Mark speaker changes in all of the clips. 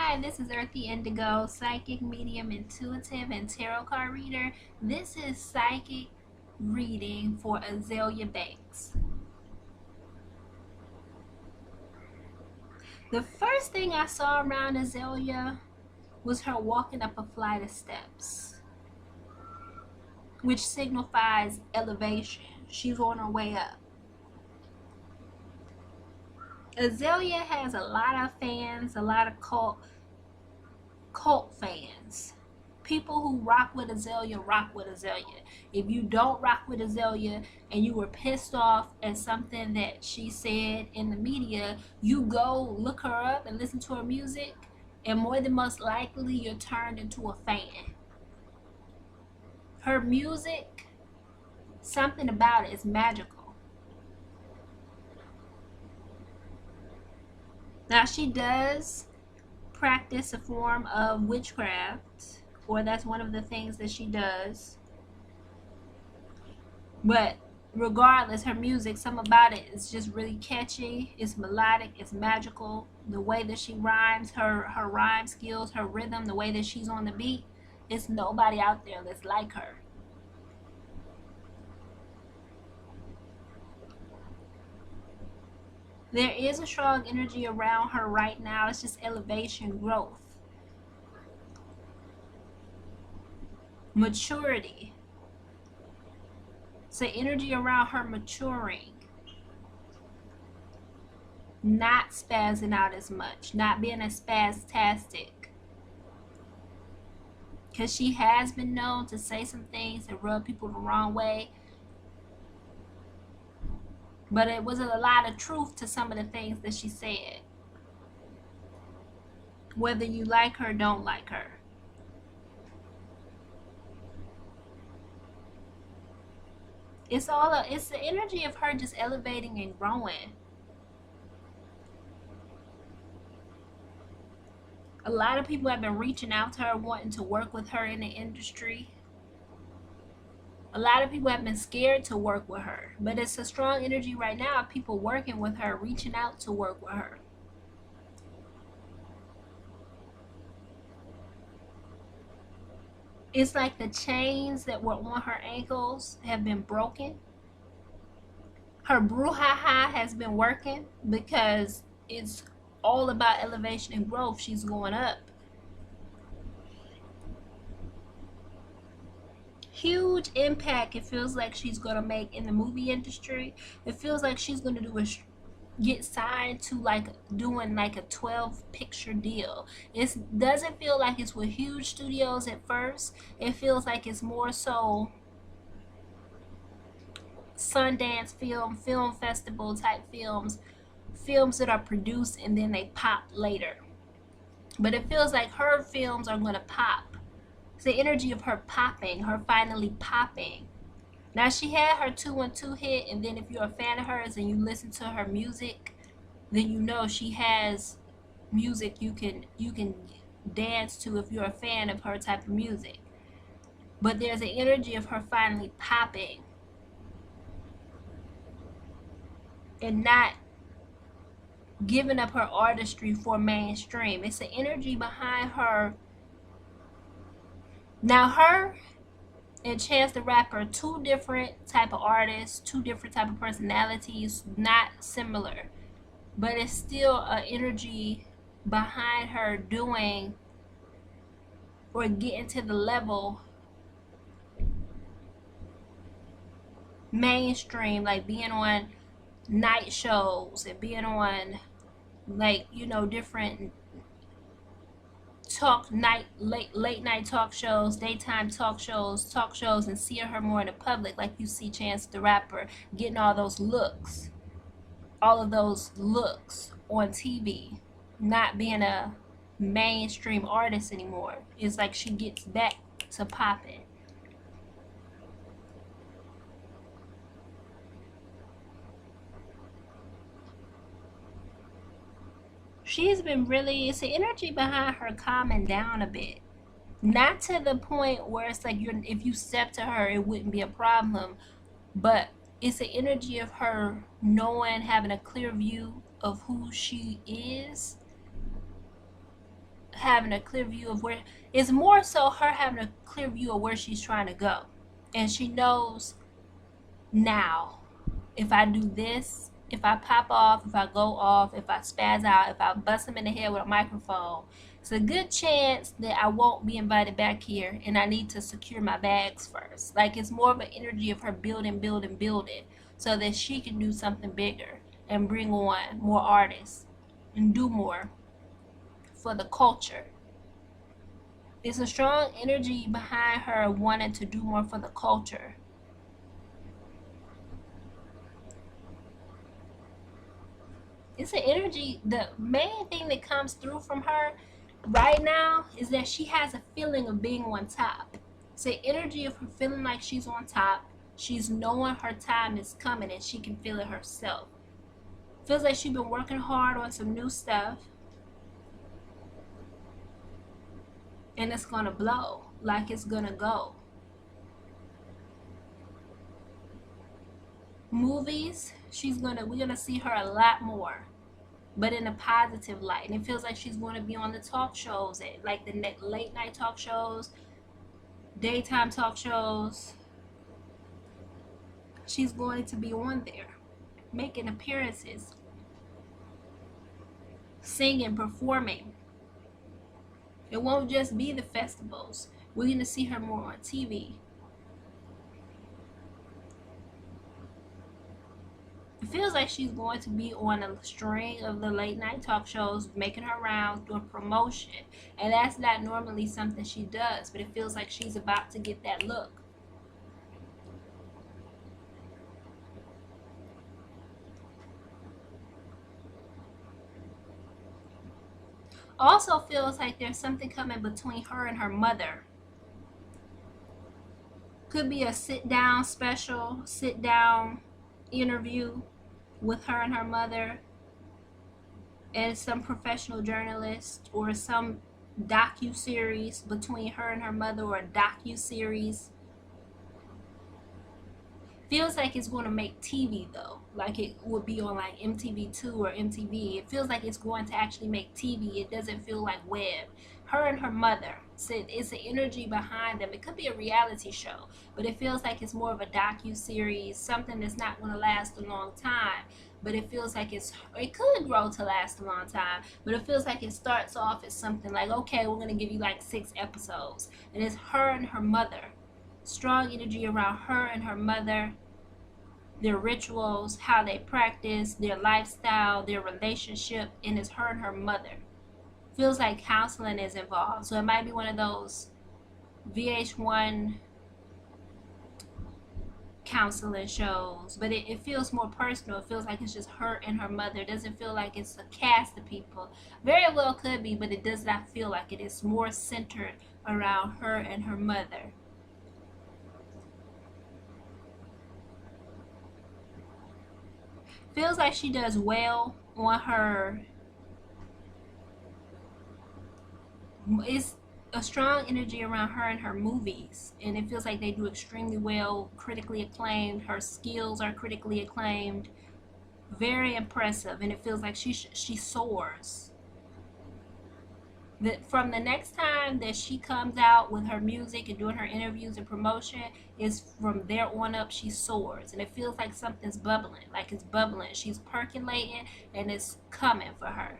Speaker 1: Hi, this is Earthy Indigo, psychic, medium, intuitive, and tarot card reader. This is psychic reading for Azealia Banks. The first thing I saw around Azealia was her walking up a flight of steps, which signifies elevation. She's on her way up. Azealia has a lot of fans, a lot of cult fans. People who rock with Azealia rock with Azealia. If you don't rock with Azealia and you were pissed off at something that she said in the media, you go look her up and listen to her music, and more than most likely you're turned into a fan. Her music, something about it is magical. Now she does practice a form of witchcraft, or that's one of the things that she does. But regardless, her music, some about it is just really catchy. It's melodic, it's magical. The way that she rhymes, her rhyme skills, her rhythm, the way that she's on the beat, it's nobody out there that's like her. There is a strong energy around her right now. It's just elevation, growth, maturity. It's the energy around her maturing, not spazzing out as much, not being as spastastic. Because she has been known to say some things that rub people the wrong way. But it was a lot of truth to some of the things that she said. Whether you like her or don't like her. It's the energy of her just elevating and growing. A lot of people have been reaching out to her, wanting to work with her in the industry. A lot of people have been scared to work with her, but it's a strong energy right now of people working with her, reaching out to work with her. It's like the chains that were on her ankles have been broken. Her brouhaha has been working because it's all about elevation and growth. She's going up. Huge impact it feels like she's going to make in the movie industry. It feels like she's going to get signed to doing like a 12 picture deal. It doesn't feel like it's with huge studios at first. It feels like it's more so Sundance film festival type films that are produced and then they pop later. But it feels like her films are going to pop. It's the energy of her popping, her finally popping. Now she had her 212 hit, and then if you're a fan of hers and you listen to her music, then you know she has music you can dance to if you're a fan of her type of music. But there's an energy of her finally popping and not giving up her artistry for mainstream. It's the energy behind her. Now her and Chance the Rapper, two different type of artists, two different type of personalities, not similar, but it's still an energy behind her doing or getting to the level mainstream, like being on night shows and being on different late night talk shows, daytime talk shows, and seeing her more in the public, like you see Chance the Rapper getting all of those looks on TV, not being a mainstream artist anymore. It's like she gets back to popping. She's been really, it's the energy behind her calming down a bit. Not to the point where it's like if you step to her, it wouldn't be a problem. But it's the energy of her knowing, having a clear view of who she is, having a clear view of where, it's more so her having a clear view of where she's trying to go. And she knows now, if I do this, if I pop off, if I go off, if I spaz out, if I bust him in the head with a microphone, it's a good chance that I won't be invited back here, and I need to secure my bags first. Like, it's more of an energy of her building, so that she can do something bigger and bring on more artists and do more for the culture. It's a strong energy behind her wanting to do more for the culture. It's an energy, the main thing that comes through from her right now is that she has a feeling of being on top. It's the energy of her feeling like she's on top. She's knowing her time is coming and she can feel it herself. Feels like she's been working hard on some new stuff, and it's gonna blow, like it's gonna go. Movies, we're gonna see her a lot more, but in a positive light. And it feels like she's going to be on the talk shows, like the late night talk shows, daytime talk shows. She's going to be on there, making appearances, singing, performing. It won't just be the festivals. We're going to see her more on TV. It feels like she's going to be on a string of the late night talk shows, making her rounds, doing promotion. And that's not normally something she does, but it feels like she's about to get that look. Also feels like there's something coming between her and her mother. Could be a sit-down special, sit-down interview with her and her mother and some professional journalist, or some docu-series between her and her mother, or a docu-series. Feels like it's going to make TV though, like it would be on like MTV2 or MTV. It feels like it's going to actually make TV. It doesn't feel like web. Her and her mother, it's the energy behind them. It could be a reality show, but it feels like it's more of a docu-series, something that's not going to last a long time. But it feels like it could grow to last a long time, but it feels like it starts off as something like, okay, we're going to give you like 6 episodes, and it's her and her mother. Strong energy around her and her mother, their rituals, how they practice, their lifestyle, their relationship, and it's her and her mother. Feels like counseling is involved, so it might be one of those VH1 counseling shows, but it feels more personal. It feels like it's just her and her mother. It doesn't feel like it's a cast of people. Very well could be, but it does not feel like it. It's more centered around her and her mother. Feels like she does well on her. It's a strong energy around her and her movies, and it feels like they do extremely well, critically acclaimed. Her skills are critically acclaimed, very impressive, and it feels like she soars. That from the next time that she comes out with her music and doing her interviews and promotion, is from there on up she soars, and it feels like something's bubbling, like it's bubbling. She's percolating, and it's coming for her.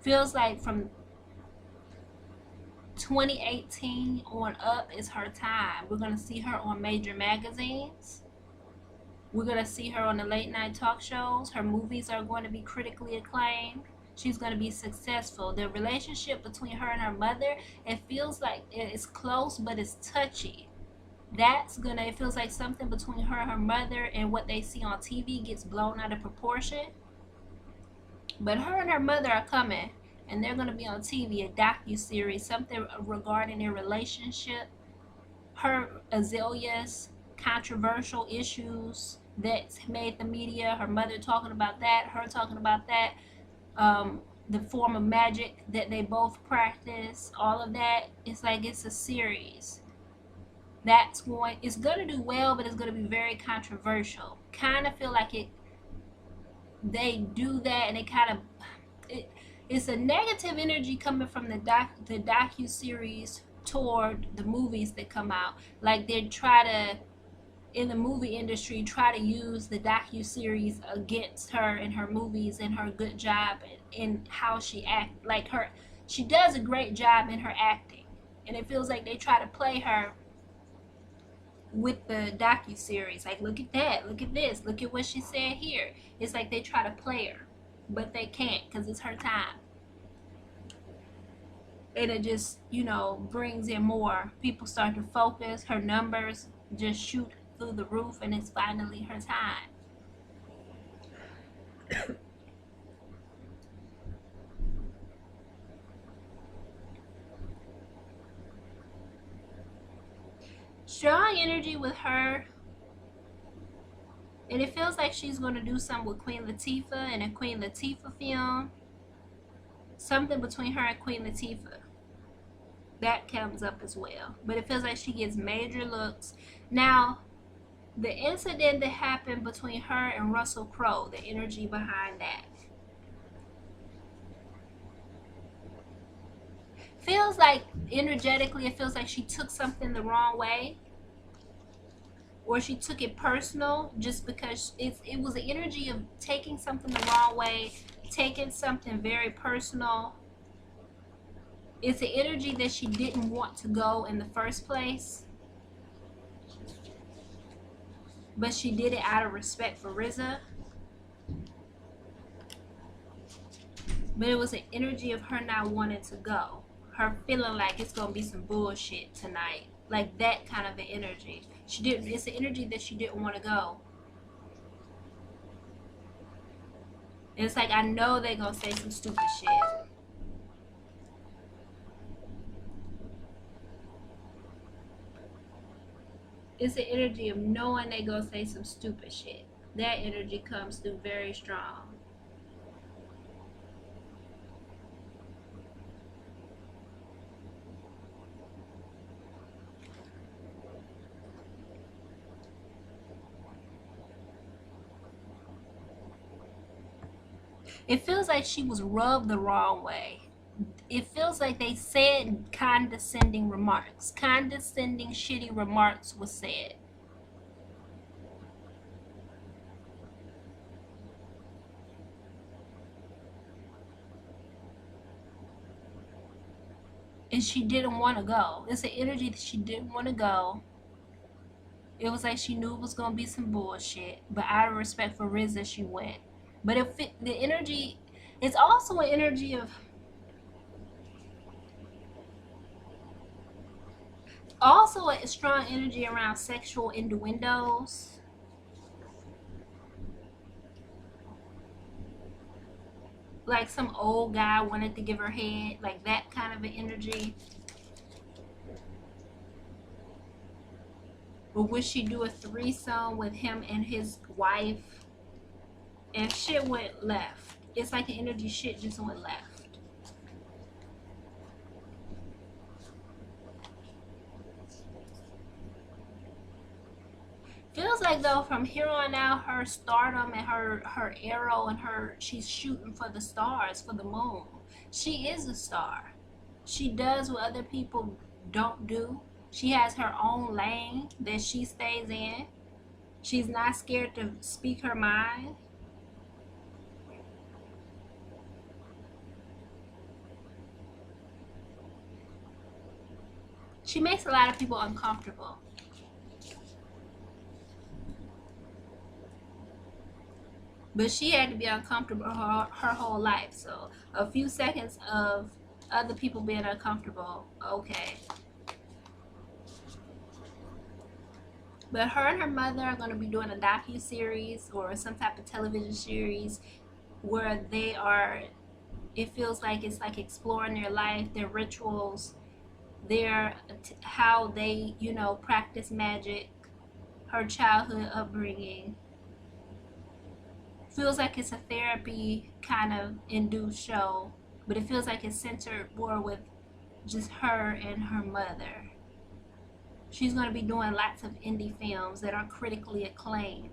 Speaker 1: Feels like from 2018 on up is her time. We're going to see her on major magazines. We're going to see her on the late night talk shows. Her movies are going to be critically acclaimed. She's going to be successful. The relationship between her and her mother, it feels like it's close, but it's touchy. It feels like something between her and her mother and what they see on TV gets blown out of proportion. But her and her mother are coming, and they're going to be on TV, a docu-series, something regarding their relationship. Her, Azealia's controversial issues that made the media, her mother talking about that, her talking about that, the form of magic that they both practice, all of that. It's like it's a series. It's going to do well, but it's going to be very controversial. Kind of feel like they do that, and it It's a negative energy coming from the docu-series toward the movies that come out. Like they try to, in the movie industry, try to use the docu-series against her and her movies and her good job in how she act. Like she does a great job in her acting, and it feels like they try to play her with the docu-series. Like, look at that, look at this, look at what she said here. It's like they try to play her, but they can't, because it's her time. And it just, brings in more people. Start to focus, her numbers just shoot through the roof, and it's finally her time. Strong energy with her, and it feels like she's going to do something with Queen Latifah in a Queen Latifah film. Something between her and Queen Latifah. That comes up as well. But it feels like she gets major looks. Now, the incident that happened between her and Russell Crowe, the energy behind that. Feels like, energetically, it feels like she took something the wrong way. Or she took it personal, just because it was the energy of taking something the wrong way, taking something very personal. It's the energy that she didn't want to go in the first place, but she did it out of respect for RZA. But it was an energy of her not wanting to go, her feeling like it's gonna be some bullshit tonight, like that kind of an energy. She didn't. It's the energy that she didn't want to go. And it's like, I know they're gonna say some stupid shit. It's the energy of knowing they're gonna say some stupid shit. That energy comes through very strong. It feels like she was rubbed the wrong way. It feels like they said condescending remarks. Condescending, shitty remarks was said. And she didn't want to go. It's an energy that she didn't want to go. It was like she knew it was going to be some bullshit. But out of respect for RZA, she went. But the energy, it's also an energy of, also a strong energy around sexual innuendos. Like some old guy wanted to give her head, like that kind of an energy. Or would she do a threesome with him and his wife? And shit went left. It's like the energy shit just went left. Feels like, though, from here on out, her stardom and her arrow and she's shooting for the stars, for the moon. She is a star. She does what other people don't do. She has her own lane that she stays in. She's not scared to speak her mind. She makes a lot of people uncomfortable. But she had to be uncomfortable her whole life. So a few seconds of other people being uncomfortable, okay. But her and her mother are going to be doing a docu-series or some type of television series where they are, it feels like it's like exploring their life, their rituals, how they, practice magic, her childhood upbringing. Feels like it's a therapy kind of induced show, but it feels like it's centered more with just her and her mother. She's going to be doing lots of indie films that are critically acclaimed.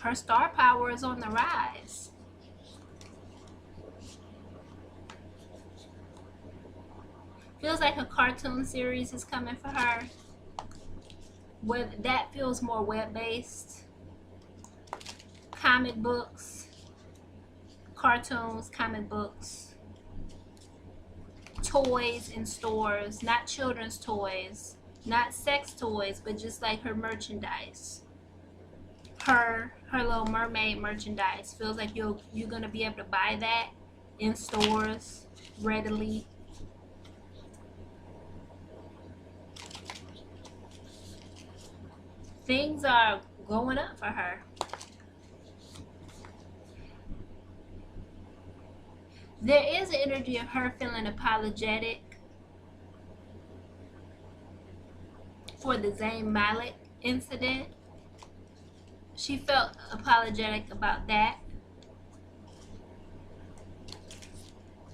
Speaker 1: her star power is on the rise. Feels like a cartoon series is coming for her. That feels more web-based. Comic books, cartoons, comic books, toys in stores, not children's toys, not sex toys, but just like her merchandise. Her Little Mermaid merchandise. Feels like you're gonna be able to buy that in stores readily. Things are going up for her. There is an energy of her feeling apologetic for the Zayn Malik incident. She felt apologetic about that.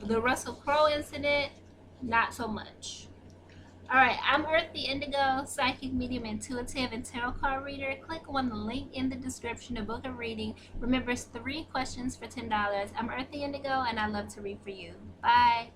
Speaker 1: The Russell Crowe incident, not so much. Alright, I'm Earth the Indigo, psychic, medium, intuitive, and tarot card reader. Click on the link in the description to book a reading. Remember, it's 3 questions for $10. I'm Earth the Indigo, and I love to read for you. Bye.